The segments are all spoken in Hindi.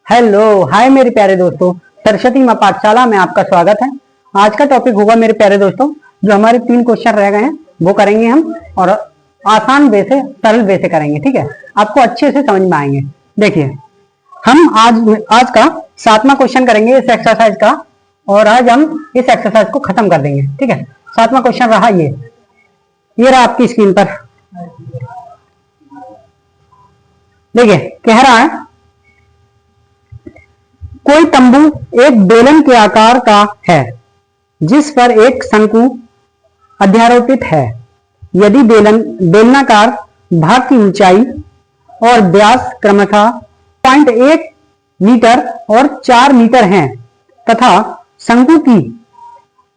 हेलो हाय मेरे प्यारे दोस्तों, सरस्वती माँ पाठशाला में आपका स्वागत है। आज का टॉपिक होगा मेरे प्यारे दोस्तों, जो हमारे 3 क्वेश्चन रह गए हैं वो करेंगे हम, और आसान वे से सरल वे से करेंगे। ठीक है, आपको अच्छे से समझ में आएंगे। देखिए, हम आज का 7वां क्वेश्चन करेंगे इस एक्सरसाइज का, और आज हम इस एक्सरसाइज को खत्म कर देंगे। ठीक है, 7वां क्वेश्चन रहा ये रहा आपकी स्क्रीन पर। देखिए, कह रहा है कोई तंबू एक बेलन के आकार का है जिस पर एक शंकु अध्यारोपित है। यदि बेलनाकार भाग की ऊंचाई और व्यास क्रमशः 0.1 मीटर और 4 मीटर हैं तथा शंकु की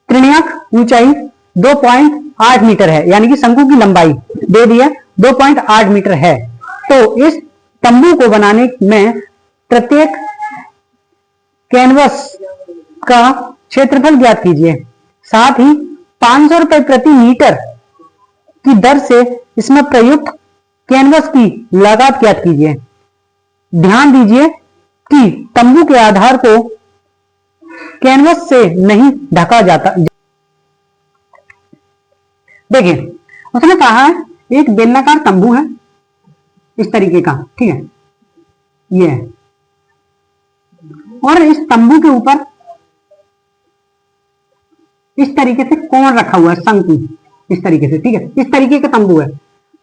त्रिज्यक ऊंचाई 2.8 मीटर है, यानी कि शंकु की लंबाई दे दी है 2.8 मीटर है, तो इस तंबू को बनाने में प्रत्येक कैनवस का क्षेत्रफल ज्ञात कीजिए। साथ ही 500 रुपए प्रति मीटर की दर से इसमें प्रयुक्त कैनवस की लागत ज्ञात कीजिए। ध्यान दीजिए कि तंबू के आधार को कैनवस से नहीं ढका जाता। देखिए, उसने कहा है एक बेलनाकार तंबू है इस तरीके का। ठीक है, ये है, और इस तंबू के ऊपर इस तरीके से कोण रखा हुआ है, शंकु इस तरीके से। ठीक है, इस तरीके का तंबू है,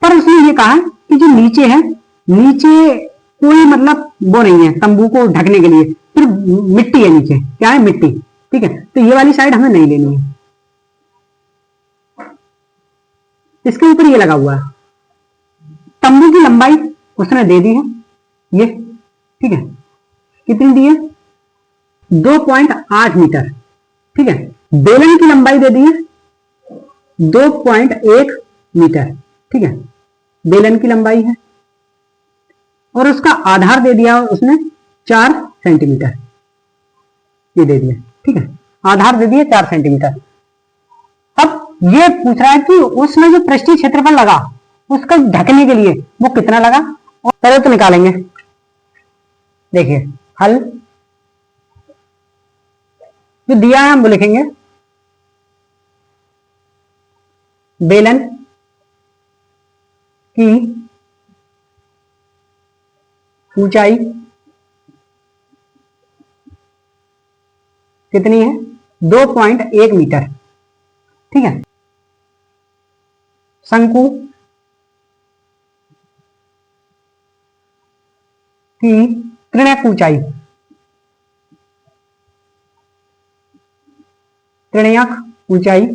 पर उसने ये कहा कि जो नीचे है, नीचे कोई मतलब वो नहीं है तंबू को ढकने के लिए, सिर्फ मिट्टी है नीचे। क्या है? मिट्टी। ठीक है, तो ये वाली साइड हमें नहीं लेनी है, इसके ऊपर ये लगा हुआ है। तंबू की लंबाई उसने दे दी है ये। ठीक है, कितनी दी है? 2.8 मीटर। ठीक है, बेलन की लंबाई दे दी है 2.1 मीटर। ठीक है, बेलन की लंबाई है, और उसका आधार दे दिया उसने 4 सेंटीमीटर, ये दे दिया। ठीक है, आधार दे दिया 4 सेंटीमीटर। अब ये पूछ रहा है कि उसमें जो पृष्ठीय क्षेत्रफल लगा उसका ढकने के लिए वो कितना लगा, और पहले तो निकालेंगे। देखिए, हल जो दिया है हम वो लिखेंगे। बेलन की ऊंचाई कितनी है? 2.1 मीटर। ठीक है, शंकु की त्रिज्यक ऊंचाई, त्रिज्यक ऊंचाई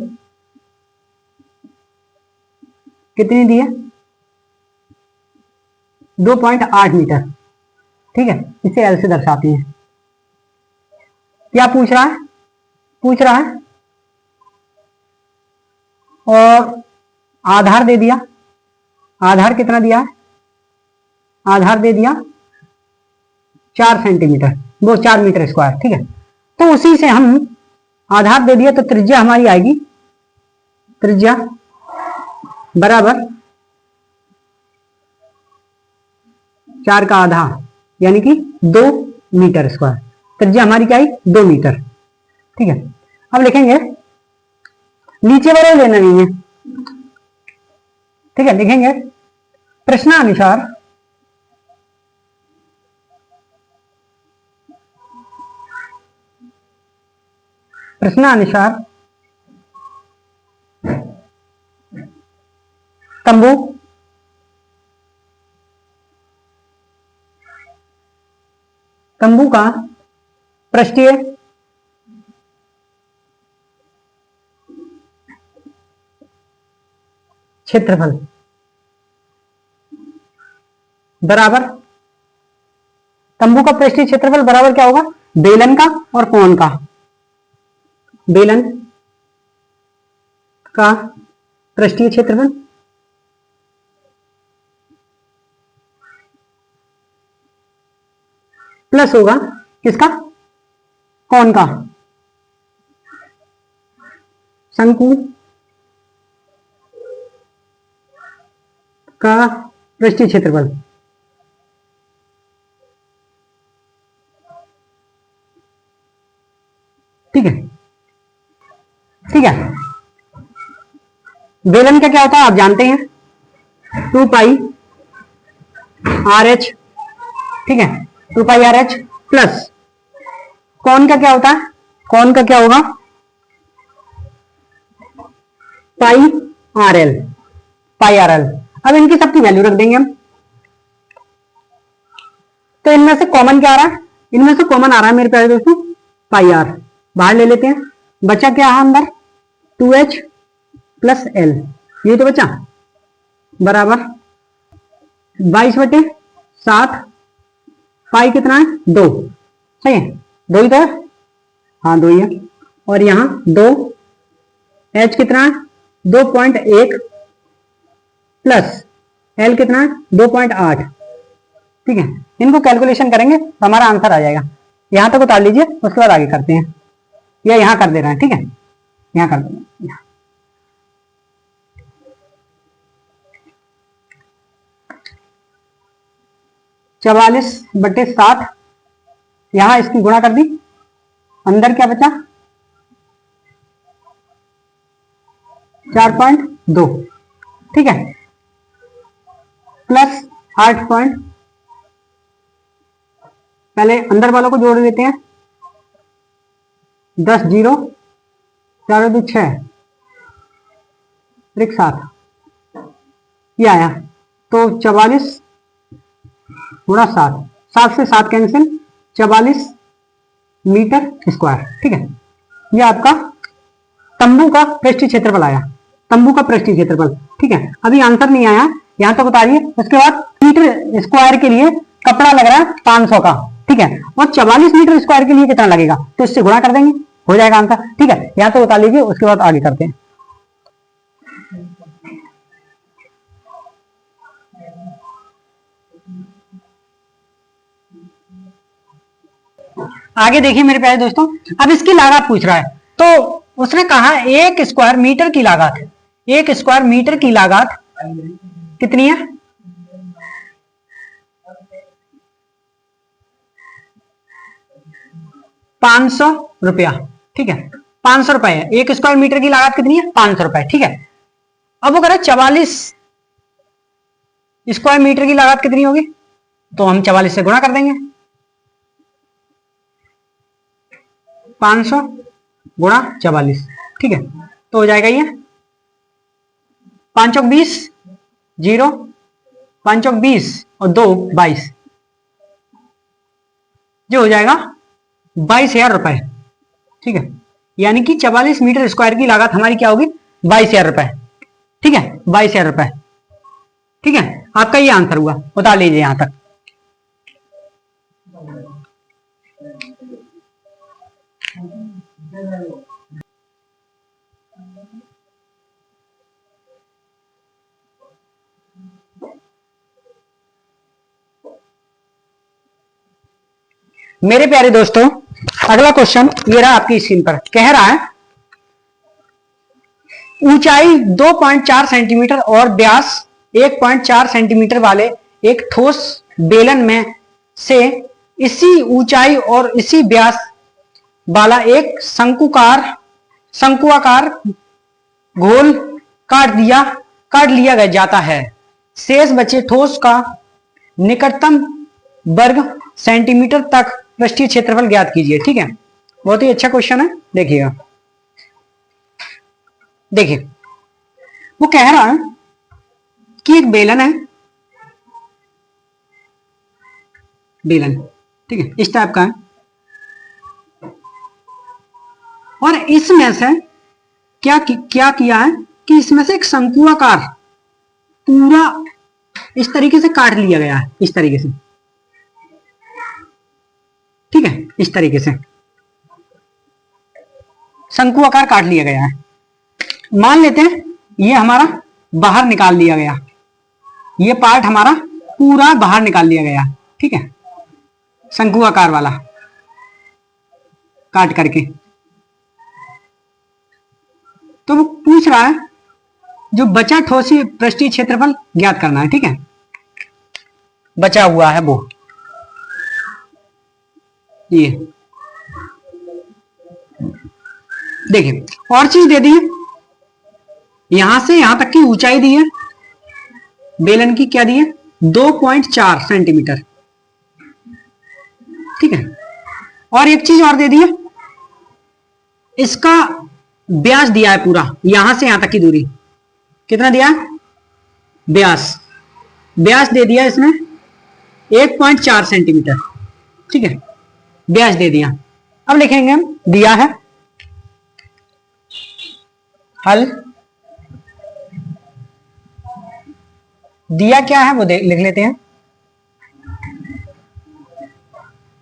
कितनी दी है? 2.8 मीटर। ठीक है, इसे एल से दर्शाती है। क्या पूछ रहा है? पूछ रहा है और आधार दे दिया। आधार कितना दिया है? आधार दे दिया 4 सेंटीमीटर, वो 4 मीटर स्क्वायर। ठीक है, तो उसी से हम आधार दे दिया, तो त्रिज्या हमारी आएगी, त्रिज्या बराबर 4 का आधा, यानी कि 2 मीटर स्क्वायर। त्रिज्या हमारी क्या आई? 2 मीटर। ठीक है, अब लिखेंगे, नीचे वाला लेना नहीं है। ठीक है, लिखेंगे प्रश्नानुसार प्रश्नानुसार तंबू तंबू का पृष्ठीय क्षेत्रफल बराबर, तंबू का पृष्ठीय क्षेत्रफल बराबर क्या होगा? बेलन का और कोण का। बेलन का पृष्ठीय क्षेत्रफल प्लस होगा किसका? कोण का, शंकु का पृष्ठीय क्षेत्रफल। बेलन का क्या होता है आप जानते हैं, 2 पाई आर एच, ठीक है, 2 पाई आर एच प्लस कौन का क्या होता है, कौन का क्या होगा, पाई आर एल, पाई आर एल। अब इनकी सबकी वैल्यू रख देंगे हम। तो इनमें से कॉमन क्या आ रहा है, इनमें से कॉमन आ रहा है मेरे प्यारे दोस्तों पाई आर, बाहर ले लेते हैं। बचा क्या है अंदर, 2h प्लस एल, ये तो बचा, बराबर 22/7, पाई कितना है 2, सही है, 2 ही तो है, हाँ 2 ही है। और यहां 2, h कितना है 2.1 प्लस एल कितना है 2.8, ठीक है। इनको कैलकुलेशन करेंगे तो हमारा आंसर आ जाएगा। यहां तक उतार लीजिए, उसके बाद आगे करते हैं, या यहां कर दे रहे हैं, ठीक है, यहां कर दे रहे हैं। 44/7, यहां इसकी गुणा कर दी, अंदर क्या बचा 4.2, ठीक है, प्लस 8 पहले अंदर वालों को जोड़ लेते हैं, 10 0, 4 2 6, 7, ये आया। तो 44 गुणा 7, 7 से 7 कैंसिल, 44 मीटर स्क्वायर, ठीक है। ये आपका तंबू का पृष्ठीय क्षेत्रफल आया, तंबू का पृष्ठीय क्षेत्रफल, ठीक है। अभी आंसर नहीं आया, यहां तक उतारिए। उसके बाद मीटर स्क्वायर के लिए कपड़ा लग रहा है 500 का, ठीक है, और 44 मीटर स्क्वायर के लिए कितना लगेगा, तो इससे गुणा कर देंगे, हो जाएगा आंसर, ठीक है। यहां तक उतार लीजिए, उसके बाद आगे करते हैं। आगे देखिए मेरे प्यारे दोस्तों, अब इसकी लागत पूछ रहा है। तो उसने कहा 1 स्क्वायर मीटर की लागत, 1 स्क्वायर मीटर की लागत कितनी है, 500 रुपया, ठीक है, 500 रुपए है। 1 स्क्वायर मीटर की लागत कितनी है 500 रुपए, ठीक है। अब वो कह रहा है 44 स्क्वायर मीटर की लागत कितनी होगी, तो हम 44 से गुणा कर देंगे, 500 गुणा 44, ठीक है। तो हो जाएगा ये 5 चौक 20, 0, 5 चौक 20 और 2 22, जो हो जाएगा 22,000 रुपए, ठीक है। यानी कि 44 मीटर स्क्वायर की लागत हमारी क्या होगी 22,000 रुपए, ठीक है, 22,000 रुपए, ठीक है। आपका ये आंसर हुआ, बता लीजिए यहां तक। मेरे प्यारे दोस्तों अगला क्वेश्चन ये रहा आपकी स्क्रीन पर, कह रहा है ऊंचाई 2.4 सेंटीमीटर और व्यास 1.4 सेंटीमीटर वाले एक ठोस बेलन में से इसी ऊंचाई और इसी व्यास वाला एक शंकुआकार घोल काट लिया गया जाता है। शेष बचे ठोस का निकटतम वर्ग सेंटीमीटर तक पृष्ठीय क्षेत्रफल ज्ञात कीजिए, ठीक है। बहुत ही अच्छा क्वेश्चन है, देखिएगा। देखिए वो कह रहा है कि एक बेलन है, बेलन, ठीक है, इस टाइप का है, और इसमें से क्या किया है कि इसमें से एक शंकुआकार पूरा इस तरीके से काट लिया गया है, इस तरीके से, ठीक है, इस तरीके से शंकुआकार काट लिया गया है। मान लेते हैं ये हमारा बाहर निकाल लिया गया, ये पार्ट हमारा पूरा बाहर निकाल लिया गया, ठीक है, शंकुआकार वाला काट करके। तो वो पूछ रहा है जो बचा ठोसी पृष्ठीय क्षेत्रफल ज्ञात करना है, ठीक है, बचा हुआ है वो ये। देखिए और चीज दे दी, यहां से यहां तक की ऊंचाई दी है बेलन की, क्या दी है 2.4 सेंटीमीटर, ठीक है। और एक चीज और दे दी है, इसका व्यास दिया है पूरा, यहां से यहां तक की दूरी कितना दिया, व्यास दे दिया इसने 1.4 सेंटीमीटर, ठीक है, व्यास दे दिया। अब लिखेंगे हम, दिया है हल, दिया क्या है वो लिख लेते हैं,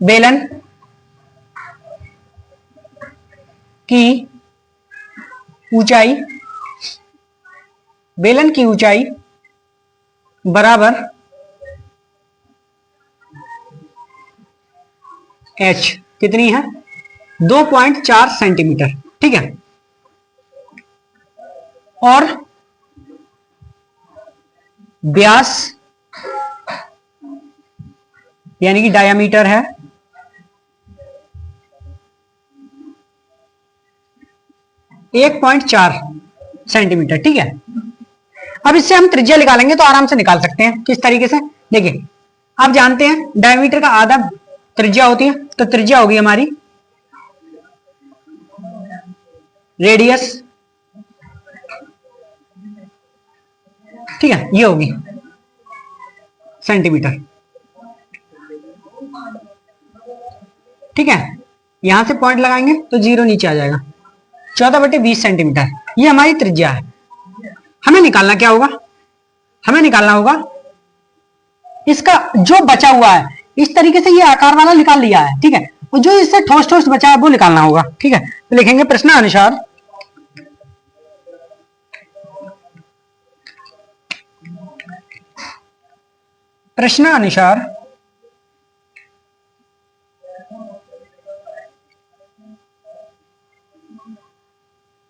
बेलन की ऊंचाई, बेलन की ऊंचाई बराबर h, कितनी है 2.4 सेंटीमीटर, ठीक है। और व्यास यानी कि डायामीटर है 1.4 सेंटीमीटर, ठीक है। अब इससे हम त्रिज्या निकालेंगे तो आराम से निकाल सकते हैं, किस तरीके से, देखिए आप जानते हैं डायमीटर का आधा त्रिज्या होती है, तो त्रिज्या होगी हमारी रेडियस, ठीक है, ये होगी सेंटीमीटर, ठीक है। यहां से पॉइंट लगाएंगे तो 0 नीचे आ जाएगा, 14/20 सेंटीमीटर, ये हमारी त्रिज्या है। हमें निकालना क्या होगा, हमें निकालना होगा इसका जो बचा हुआ है, इस तरीके से ये आकार वाला निकाल लिया है, ठीक है, और जो इससे ठोस ठोस बचा है वो निकालना होगा, ठीक है। तो लिखेंगे प्रश्नानुसार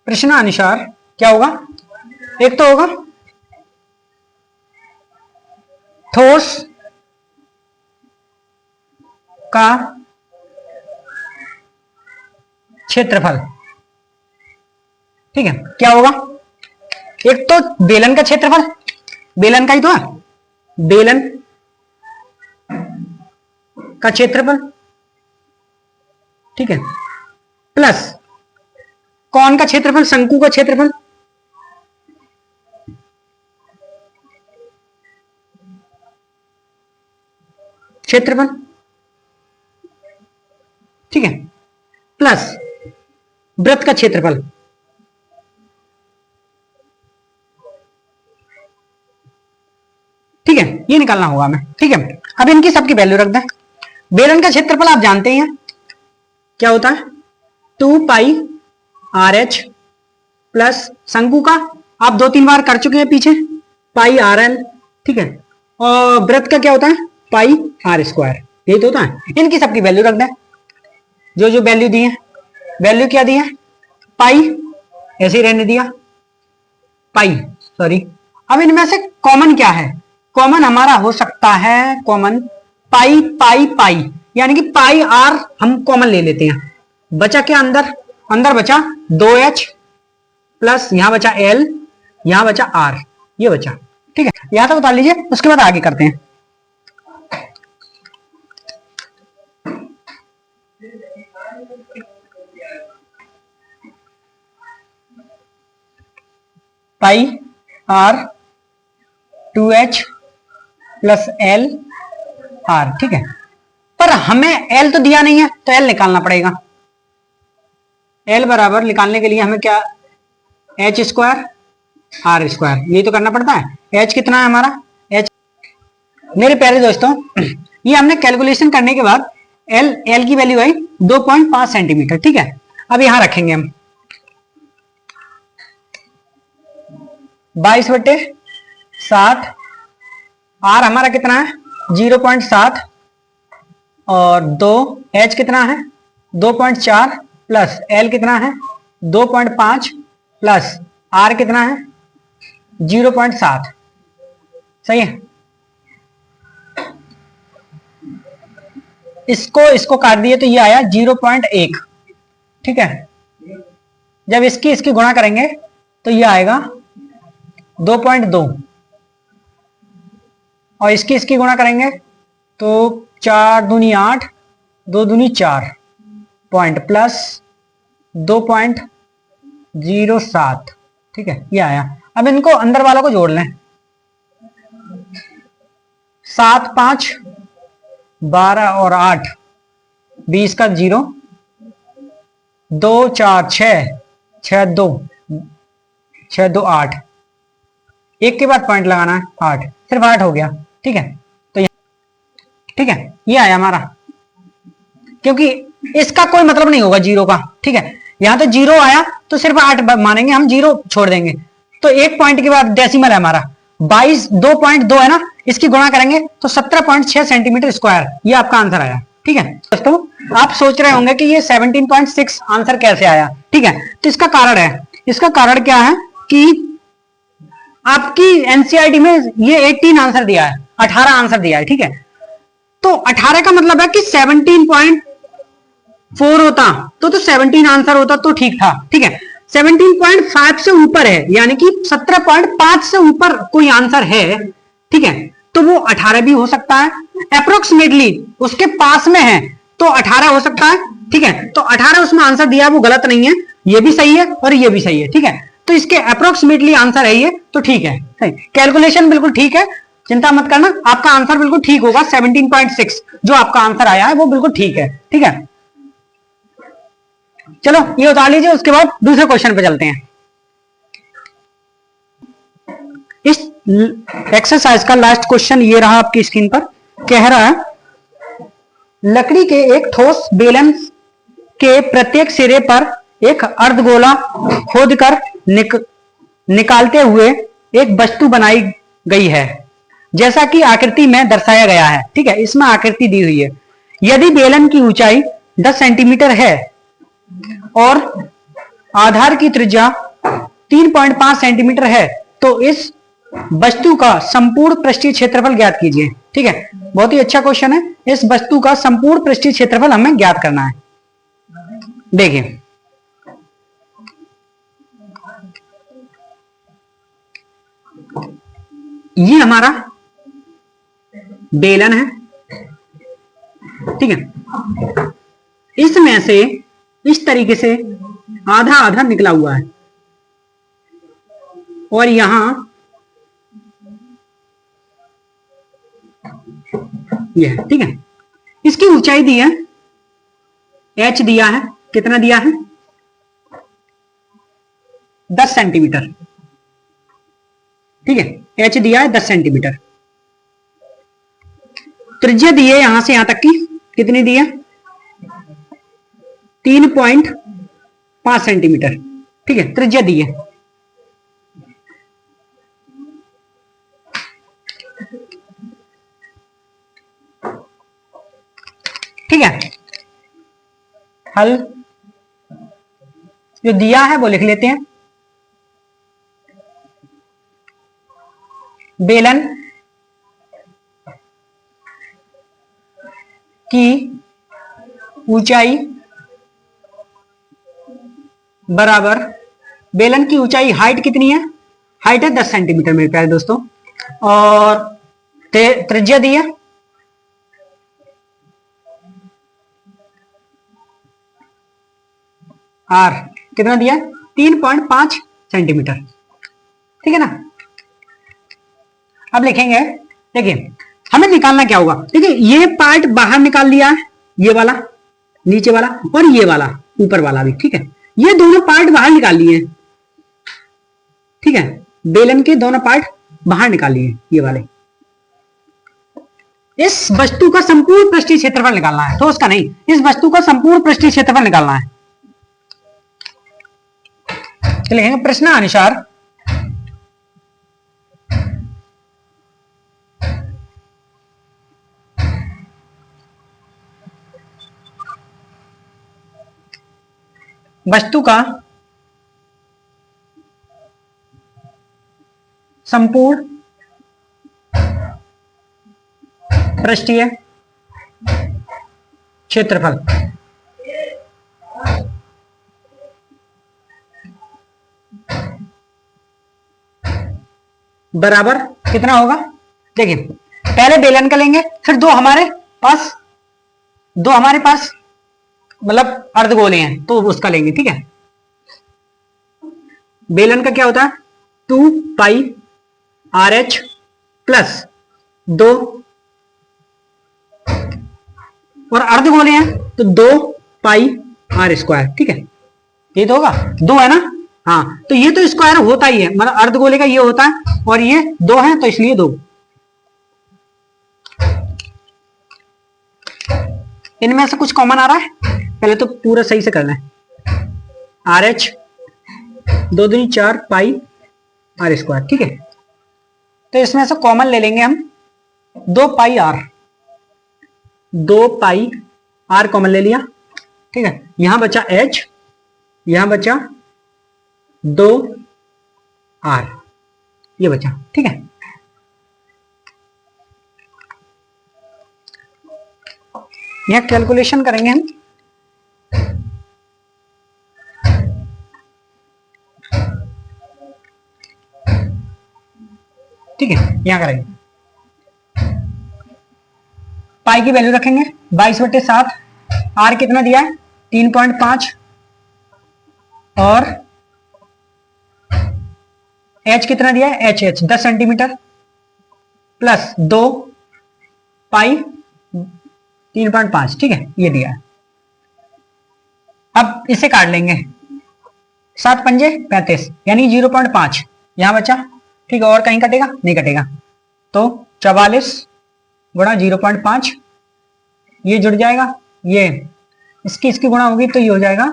प्रश्नानुसार क्या होगा, एक तो होगा ठोस का क्षेत्रफल, ठीक है, क्या होगा, एक तो बेलन का क्षेत्रफल, बेलन का ही तो है, बेलन का क्षेत्रफल, ठीक है, प्लस कौन का क्षेत्रफल, शंकु का क्षेत्रफल, ठीक है, प्लस वृत्त का क्षेत्रफल, ठीक है, ये निकालना होगा हमें, ठीक है। अब इनकी सबकी वैल्यू रख दें। बेलन का क्षेत्रफल आप जानते हैं क्या होता है 2πRh प्लस शंकु का आप 2-3 बार कर चुके हैं पीछे πRl, ठीक है, और वृत्त का क्या होता है πr², यही तो होता है। इनकी सबकी वैल्यू रख दें, जो जो वैल्यू दी है, वैल्यू क्या दी है पाई, ऐसे ही रहने दिया पाई, सॉरी। अब इनमें से कॉमन क्या है, कॉमन हमारा हो सकता है कॉमन पाई पाई पाई, यानी कि पाई आर हम कॉमन ले लेते हैं। बचा क्या अंदर, अंदर बचा 2h प्लस यहां बचा l, यहां बचा r, ये बचा, ठीक है। यहां तक बता लीजिए, उसके बाद आगे करते हैं। Pi r 2h plus l r, ठीक है, पर हमें एल तो दिया नहीं है तो एल निकालना पड़ेगा। एल बराबर निकालने के लिए हमें क्या h² r², ये तो करना पड़ता है। h कितना है हमारा, h मेरे प्यारे दोस्तों ये हमने कैलकुलेशन करने के बाद एल की वैल्यू आई 2.5 सेंटीमीटर, ठीक है। अब यहां रखेंगे हम 22/60, आर हमारा कितना है 0.7 और 2, एच कितना है 2.4 प्लस एल कितना है 2.5 प्लस आर कितना है 0.7, सही है। इसको काट दिए तो ये आया 0.1, ठीक है। जब इसकी गुणा करेंगे तो ये आएगा 2.2 और इसकी गुणा करेंगे तो 4 दूनी 8, 2 दूनी 4 पॉइंट प्लस 2.07। ठीक है, ये आया। अब इनको अंदर वालों को जोड़ लें। 7 5 12 और 8 20 का 0, 2 4 6 6 2 6 2 8, एक के बाद पॉइंट लगाना है 8, सिर्फ 8 हो गया। ठीक है, तो ठीक है, ये आया हमारा, क्योंकि इसका कोई मतलब नहीं होगा जीरो का। ठीक है, यहां तो जीरो आया तो सिर्फ 8 मानेंगे हम, जीरो छोड़ देंगे। तो एक पॉइंट के बाद डेसिमल है हमारा 22, 2.2 है ना, इसकी गुणा करेंगे तो 17.6 सेंटीमीटर स्क्वायर, ये आपका आंसर आया। ठीक है दोस्तों, आप सोच रहे होंगे कि ये 17.6 आंसर कैसे आया। ठीक है, तो इसका कारण है, इसका कारण क्या है कि आपकी एनसीईआरटी में ये 18 आंसर दिया है, 18 आंसर दिया है। ठीक है, तो 18 का मतलब है कि 17.4 होता तो 17 आंसर होता तो ठीक था। ठीक है, 17.5 से ऊपर है, यानी कि 17.5 से ऊपर कोई आंसर है, ठीक है, तो वो 18 भी हो सकता है। अप्रोक्सीमेटली उसके पास में है तो 18 हो सकता है। ठीक है, तो 18 उसमें आंसर दिया, वो गलत नहीं है, ये भी सही है और ये भी सही है। ठीक है, तो इसके अप्रोक्सीमेटली आंसर है ये, तो ठीक है, कैलकुलेशन बिल्कुल ठीक है, चिंता मत करना, आपका आंसर बिल्कुल ठीक होगा। 17.6 जो आपका आंसर आया है वो बिल्कुल ठीक है। ठीक है, चलो ये उतार लीजिए, उसके बाद दूसरे क्वेश्चन पे चलते हैं। इस एक्सरसाइज का लास्ट क्वेश्चन ये रहा आपकी स्क्रीन पर, कह रहा है लकड़ी के एक ठोस बेलन के प्रत्येक सिरे पर एक अर्धगोला खोदकर निकालते हुए एक वस्तु बनाई गई है, जैसा कि आकृति में दर्शाया गया है। ठीक है, इसमें आकृति दी हुई है। यदि बेलन की ऊंचाई 10 सेंटीमीटर है और आधार की त्रिज्या 3.5 सेंटीमीटर है, तो इस वस्तु का संपूर्ण पृष्ठीय क्षेत्रफल ज्ञात कीजिए। ठीक है, बहुत ही अच्छा क्वेश्चन है। इस वस्तु का संपूर्ण पृष्ठीय क्षेत्रफल हमें ज्ञात करना है। देखिए, ये हमारा बेलन है। ठीक है, इसमें से इस तरीके से आधा आधा निकला हुआ है और यहां ये है। ठीक है, इसकी ऊंचाई दी है, h दिया है, कितना दिया है 10 सेंटीमीटर। ठीक है, h दिया है 10 सेंटीमीटर। त्रिज्या दी है यहां से यहां तक की, कितनी दी है 3.5 सेंटीमीटर। ठीक है, त्रिज्या दी है। ठीक है, हल जो दिया है वो लिख लेते हैं। बेलन की ऊंचाई बराबर, बेलन की ऊंचाई हाइट कितनी है, हाइट है 10 सेंटीमीटर मेरे प्यारे दोस्तों, और त्रिज्या दी है आर, कितना दिया 3.5 सेंटीमीटर। ठीक है ना, अब लिखेंगे। देखिए, हमें निकालना क्या होगा, देखिए ये पार्ट बाहर निकाल लिया है, ये वाला नीचे वाला और ये वाला ऊपर वाला भी। ठीक है, ये दोनों पार्ट बाहर निकाल लिए। ठीक है, बेलन के दोनों पार्ट बाहर निकाल लिए, ये वाले। इस वस्तु का संपूर्ण पृष्ठीय क्षेत्रफल निकालना है, ठोस का नहीं, इस वस्तु का संपूर्ण पृष्ठीय क्षेत्रफल निकालना है। लिखेंगे प्रश्न अनुसार वस्तु का संपूर्ण पृष्ठीय क्षेत्रफल बराबर कितना होगा, देखिए पहले बेलन का लेंगे, फिर दो हमारे पास मतलब अर्धगोले हैं तो उसका लेंगे, ठीक है। बेलन का क्या होता है 2 पाई आर एच प्लस 2, और अर्धगोले हैं तो 2 पाई आर स्क्वायर, ठीक है। ये तो होगा 2 है ना, हाँ तो ये तो स्क्वायर होता ही है, मतलब अर्धगोले का ये होता है और ये 2 है तो इसलिए 2। इनमें से कुछ कॉमन आ रहा है, पहले तो पूरा सही से करना है। आर एच 2 दूनी 4 पाई आर स्क्वायर, ठीक है। तो इसमें से कॉमन ले लेंगे हम 2 पाई आर, 2 पाई आर कॉमन ले लिया, ठीक है। यहां बचा एच, यहां बचा 2 आर, ये बचा, ठीक है। यहां कैलकुलेशन करेंगे हम, ठीक है। यहां करेंगे पाई की वैल्यू रखेंगे 22/7, आर कितना दिया है 3.5, और एच कितना दिया है एच 10 सेंटीमीटर प्लस 2 पाई 3.5, ठीक है, ये दिया है। अब इसे काट लेंगे, 7 पंजे 35 यानी 0.5 यहां बचा, ठीक है। और कहीं कटेगा नहीं कटेगा, तो 44 गुणा 0.5, ये जुड़ जाएगा, ये इसकी गुणा होगी तो ये हो जाएगा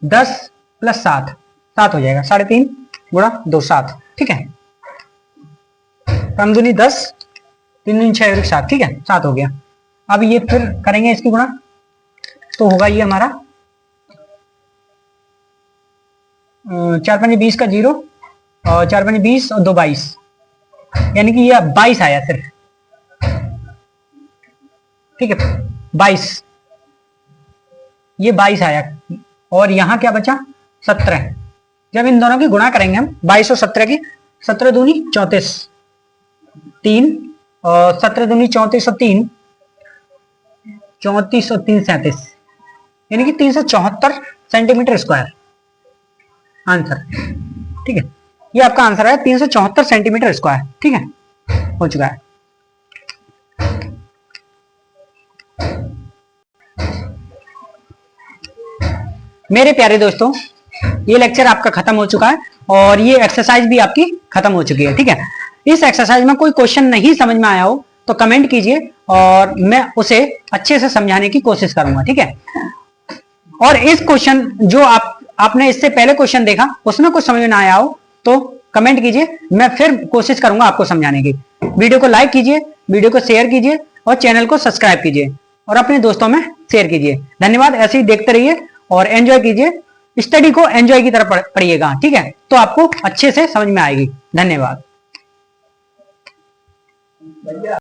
10 + 7, 7 हो जाएगा, 3.5 गुणा 2 7, ठीक है। कम दूनी 10, 3 दूनी 6 7, ठीक है, 7 हो गया। अब ये फिर करेंगे इसकी गुणा, तो होगा ये हमारा 4 पंजे 20 का 0, और 4 पंजे 20 और 2 22, यानी कि ये 22 आया सिर्फ, ठीक है 22, ये 22 आया, और यहां क्या बचा 17। जब इन दोनों की गुणा करेंगे हम 22 और 17 की, 17 दूनी 34, 3 और 17 दूनी 34 और 3 34 और 3 37, यानी कि 374 सेंटीमीटर स्क्वायर आंसर, ठीक है। ये आपका आंसर है 374 सेंटीमीटर स्क्वायर, ठीक है, हो चुका है। मेरे प्यारे दोस्तों, ये लेक्चर आपका खत्म हो चुका है और ये एक्सरसाइज भी आपकी खत्म हो चुकी है, ठीक है। इस एक्सरसाइज में कोई क्वेश्चन नहीं समझ में आया हो तो कमेंट कीजिए और मैं उसे अच्छे से समझाने की कोशिश करूंगा, ठीक है। और इस क्वेश्चन जो आपने इससे पहले क्वेश्चन देखा उसमें कुछ समझ में ना आया हो तो कमेंट कीजिए, मैं फिर कोशिश करूंगा आपको समझाने की। वीडियो को लाइक कीजिए, वीडियो को शेयर कीजिए और चैनल को सब्सक्राइब कीजिए और अपने दोस्तों में शेयर कीजिए। धन्यवाद, ऐसे ही देखते रहिए और एंजॉय कीजिए, स्टडी को एंजॉय की तरह पढ़िएगा, ठीक है, तो आपको अच्छे से समझ में आएगी। धन्यवाद।